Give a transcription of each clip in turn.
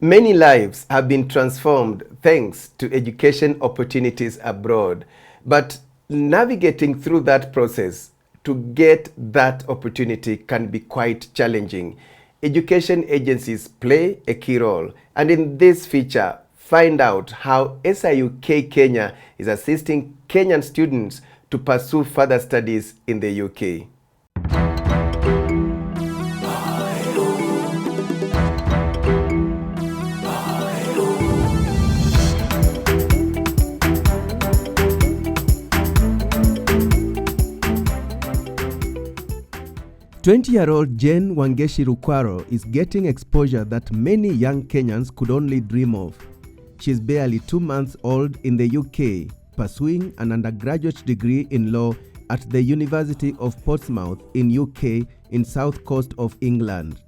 Many lives have been transformed thanks to education opportunities abroad, but navigating through that process to get that opportunity can be quite challenging. Education agencies play a key role, and in this feature, find out how SIUK Kenya is assisting Kenyan students to pursue further studies in the UK. 20-year-old Jane Wangeshi Rukwaro is getting exposure that many young Kenyans could only dream of. She's barely 2 months old in the UK, pursuing an undergraduate degree in law at the University of Portsmouth in UK in south coast of England.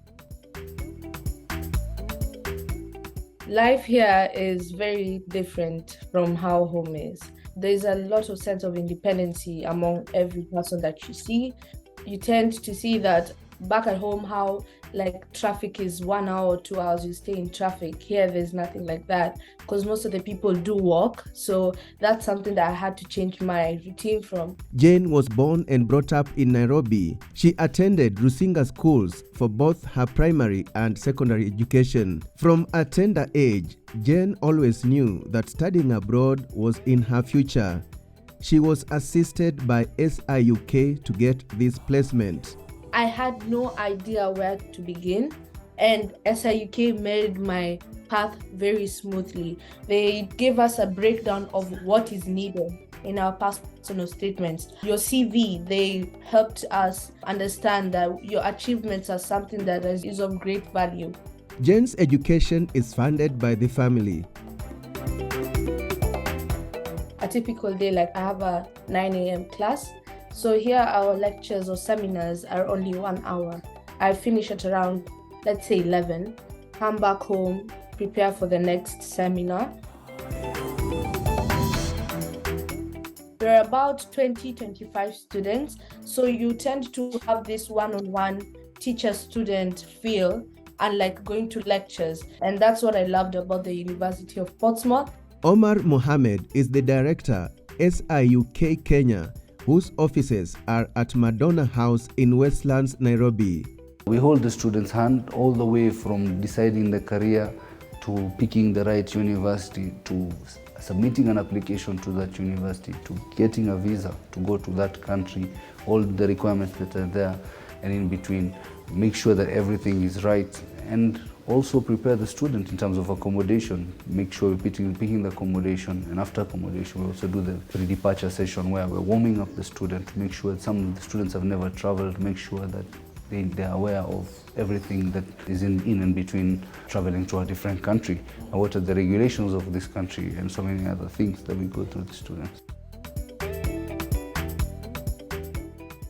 Life here is very different from how home is. There's a lot of sense of independency among every person that you see. You tend to see that back at home, how like traffic is 1 hour or 2 hours, you stay in traffic. Here, there's nothing like that because most of the people do walk. So that's something that I had to change my routine from. Jane was born and brought up in Nairobi. She attended Rusinga schools for both her primary and secondary education. From a tender age, Jane always knew that studying abroad was in her future. She was assisted by SIUK to get this placement. I had no idea where to begin, and SIUK made my path very smoothly. They gave us a breakdown of what is needed in our personal statements. Your CV, they helped us understand that your achievements are something that is of great value. Jane's education is funded by the family. A typical day, like I have a 9 a.m. class. So here our lectures or seminars are only 1 hour. I finish at around, let's say 11, come back home, prepare for the next seminar. There are about 20-25 students. So you tend to have this one-on-one teacher-student feel, unlike going to lectures. And that's what I loved about the University of Portsmouth. Omar Mohammed is the director, SIUK Kenya, whose offices are at Madonna House in Westlands, Nairobi. We hold the students' hand all the way from deciding the career to picking the right university, to submitting an application to that university, to getting a visa to go to that country, all the requirements that are there, and in between, make sure that everything is right, and also prepare the student in terms of accommodation. Make sure we're picking the accommodation, and after accommodation we also do the pre-departure session where we're warming up the student to make sure that some of the students have never traveled, make sure that they're aware of everything that is in and between traveling to a different country, and what are the regulations of this country, and so many other things that we go through the students.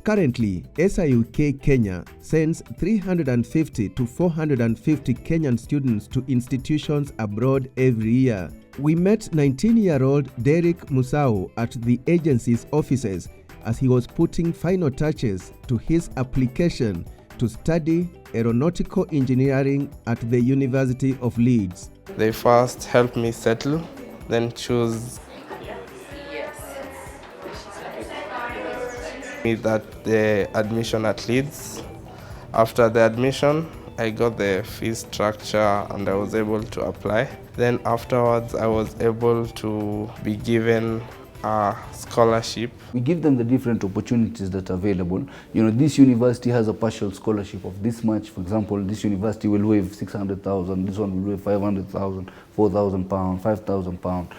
Currently, SIUK Kenya sends 350 to 450 Kenyan students to institutions abroad every year. We met 19-year-old Derek Musau at the agency's offices as he was putting final touches to his application to study aeronautical engineering at the University of Leeds. They first helped me settle, then choose me that the admission at Leeds. After the admission, I got the fee structure and I was able to apply. Then afterwards, I was able to be given a scholarship. We give them the different opportunities that are available. You know, this university has a partial scholarship of this much. For example, this university will waive 600,000, this one will waive 500,000, 4,000 pounds, 5,000 pounds.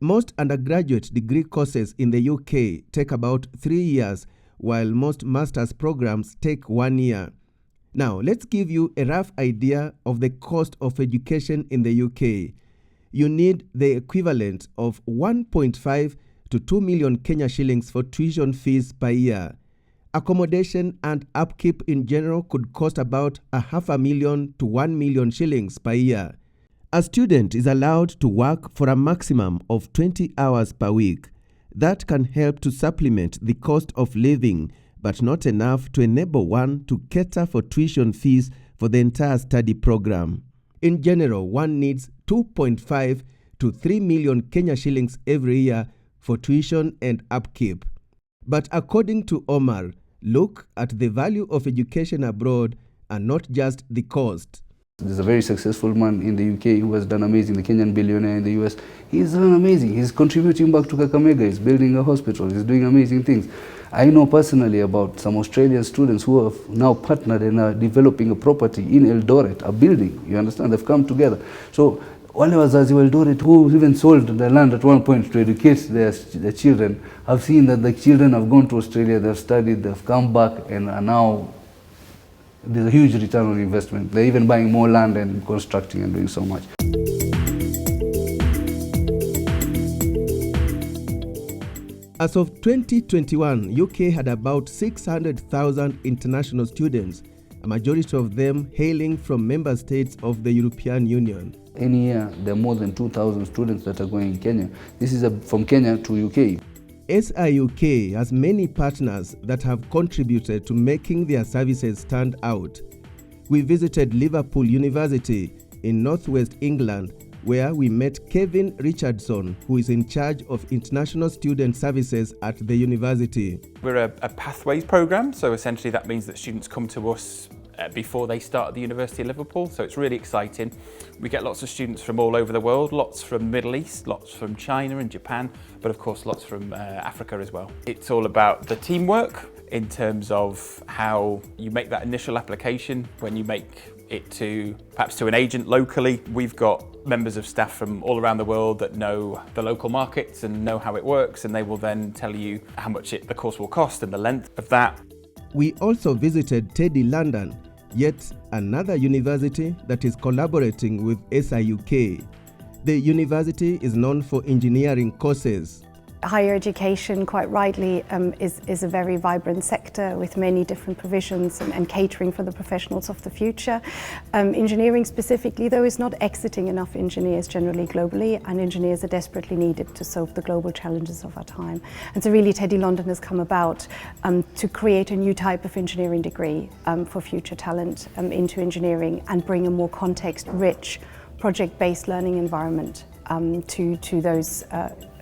Most undergraduate degree courses in the UK take about 3 years, while most master's programs take 1 year. Now, let's give you a rough idea of the cost of education in the UK. You need the equivalent of 1.5 to 2 million Kenya shillings for tuition fees per year. Accommodation and upkeep in general could cost about 500,000 to 1 million shillings per year. A student is allowed to work for a maximum of 20 hours per week. That can help to supplement the cost of living, but not enough to enable one to cater for tuition fees for the entire study program. In general, one needs 2.5 to 3 million Kenya shillings every year for tuition and upkeep. But according to Omar, look at the value of education abroad and not just the cost. There's a very successful man in the UK who has done amazing, the Kenyan billionaire in the US. He's done amazing. He's contributing back to Kakamega. He's building a hospital. He's doing amazing things. I know personally about some Australian students who have now partnered and are developing a property in Eldoret, a building. You understand? They've come together. So wale wazazi wa Eldoret who even sold the land at one point to educate their children have seen that the children have gone to Australia, they've studied, they've come back, and are now there's a huge return on investment. They're even buying more land and constructing and doing so much. As of 2021, UK had about 600,000 international students, a majority of them hailing from member states of the European Union. Any year, there are more than 2,000 students that are going in Kenya. This is from Kenya to UK. SIUK has many partners that have contributed to making their services stand out. We visited Liverpool University in northwest England, where we met Kevin Richardson, who is in charge of international student services at the university. We're a pathways program, so essentially that means that students come to us before they start at the University of Liverpool, so it's really exciting. We get lots of students from all over the world, lots from the Middle East, lots from China and Japan, but of course lots from Africa as well. It's all about the teamwork in terms of how you make that initial application. When you make it to perhaps to an agent locally, we've got members of staff from all around the world that know the local markets and know how it works, and they will then tell you how much the course will cost and the length of that. We also visited Teddy London, yet another university that is collaborating with SIUK. The university is known for engineering courses. Higher education, quite rightly, is a very vibrant sector with many different provisions and catering for the professionals of the future. Engineering specifically, though, is not exiting enough engineers generally globally, and engineers are desperately needed to solve the global challenges of our time. And so really Teddy London has come about to create a new type of engineering degree for future talent into engineering and bring a more context-rich, project-based learning environment to those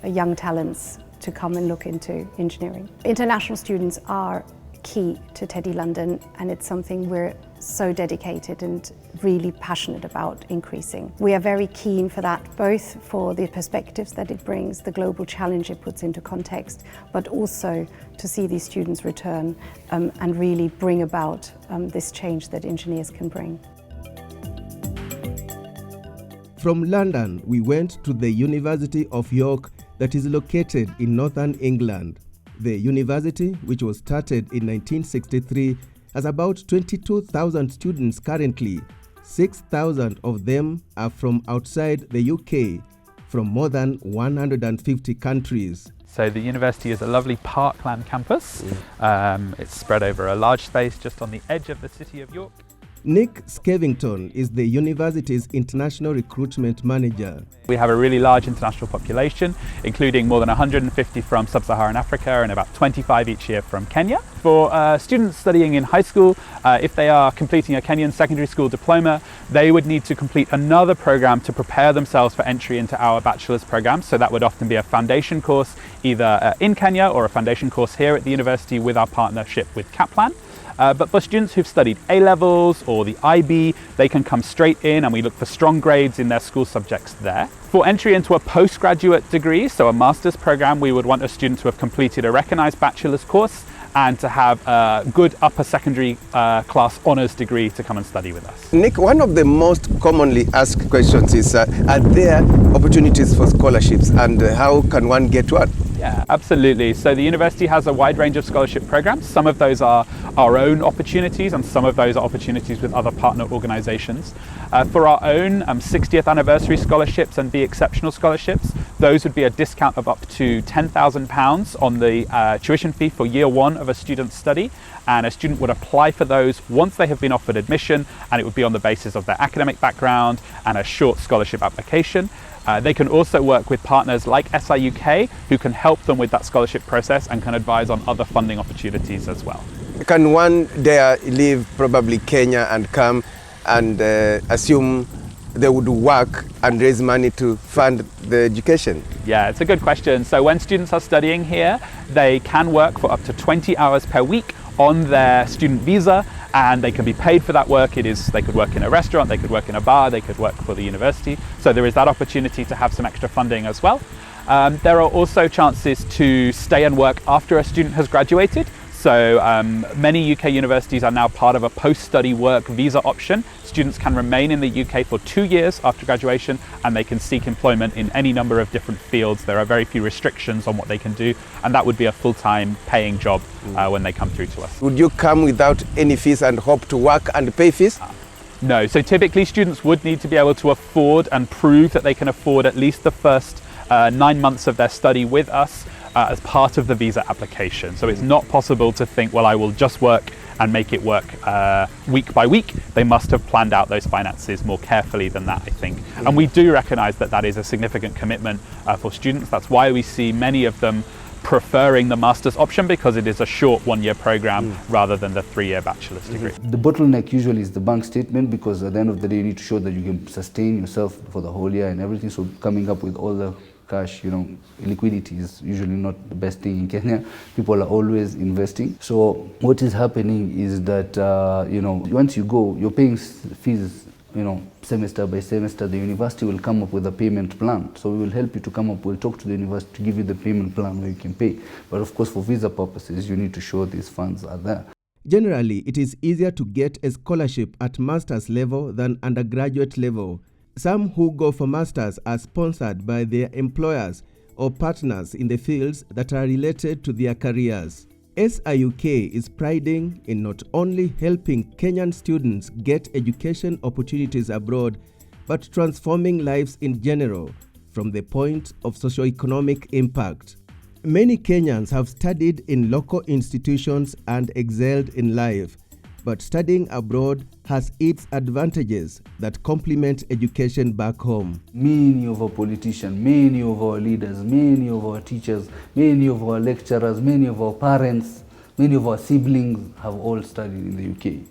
young talents to come and look into engineering. International students are key to Teddy London, and it's something we're so dedicated and really passionate about increasing. We are very keen for that, both for the perspectives that it brings, the global challenge it puts into context, but also to see these students return and really bring about this change that engineers can bring. From London, we went to the University of York that is located in northern England. The university, which was started in 1963, has about 22,000 students currently. 6,000 of them are from outside the UK, from more than 150 countries. So the university is a lovely parkland campus. It's spread over a large space just on the edge of the city of York. Nick Skevington is the university's international recruitment manager. We have a really large international population, including more than 150 from sub-Saharan Africa and about 25 each year from Kenya. For students studying in high school, if they are completing a Kenyan secondary school diploma, they would need to complete another program to prepare themselves for entry into our bachelor's program. So that would often be a foundation course either in Kenya or a foundation course here at the university with our partnership with Kaplan. But for students who've studied A-levels or the IB, they can come straight in and we look for strong grades in their school subjects there. For entry into a postgraduate degree, so a master's program, we would want a student to have completed a recognized bachelor's course and to have a good upper secondary class honours degree to come and study with us. Nick, one of the most commonly asked questions is, are there opportunities for scholarships, and how can one get one? Yeah, absolutely. So the university has a wide range of scholarship programs. Some of those are our own opportunities and some of those are opportunities with other partner organisations. For our own 60th anniversary scholarships and Be Exceptional scholarships, those would be a discount of up to £10,000 on the tuition fee for year one of a student's study, and a student would apply for those once they have been offered admission, and it would be on the basis of their academic background and a short scholarship application. They can also work with partners like SIUK who can help them with that scholarship process and can advise on other funding opportunities as well. Can one dare leave probably Kenya and come and assume they would work and raise money to fund the education? Yeah, it's a good question. So when students are studying here, they can work for up to 20 hours per week on their student visa, and they can be paid for that work. They could work in a restaurant, they could work in a bar, they could work for the university. So there is that opportunity to have some extra funding as well. There are also chances to stay and work after a student has graduated. So many UK universities are now part of a post-study work visa option. Students can remain in the UK for 2 years after graduation, and they can seek employment in any number of different fields. There are very few restrictions on what they can do, and that would be a full-time paying job when they come through to us. Would you come without any fees and hope to work and pay fees? No, so typically students would need to be able to afford and prove that they can afford at least the first 9 months of their study with us as part of the visa application. So it's not possible to think, well, I will just work and make it work week by week. They must have planned out those finances more carefully than that, I think. And we do recognise that that is a significant commitment for students. That's why we see many of them preferring the master's option, because it is a short 1-year program rather than the 3-year bachelor's degree. The bottleneck usually is the bank statement, because at the end of the day you need to show that you can sustain yourself for the whole year and everything. So coming up with all the cash, liquidity is usually not the best thing in Kenya. People are always investing. So what is happening is that, once you go, you're paying fees, semester by semester. The university will come up with a payment plan. So we will help you to come up, we'll talk to the university to give you the payment plan where you can pay. But of course, for visa purposes, you need to show these funds are there. Generally, it is easier to get a scholarship at master's level than undergraduate level. Some who go for masters are sponsored by their employers or partners in the fields that are related to their careers. SIUK is priding in not only helping Kenyan students get education opportunities abroad, but transforming lives in general from the point of socio-economic impact. Many Kenyans have studied in local institutions and excelled in life, but studying abroad has its advantages that complement education back home. Many of our politicians, many of our leaders, many of our teachers, many of our lecturers, many of our parents, many of our siblings have all studied in the UK.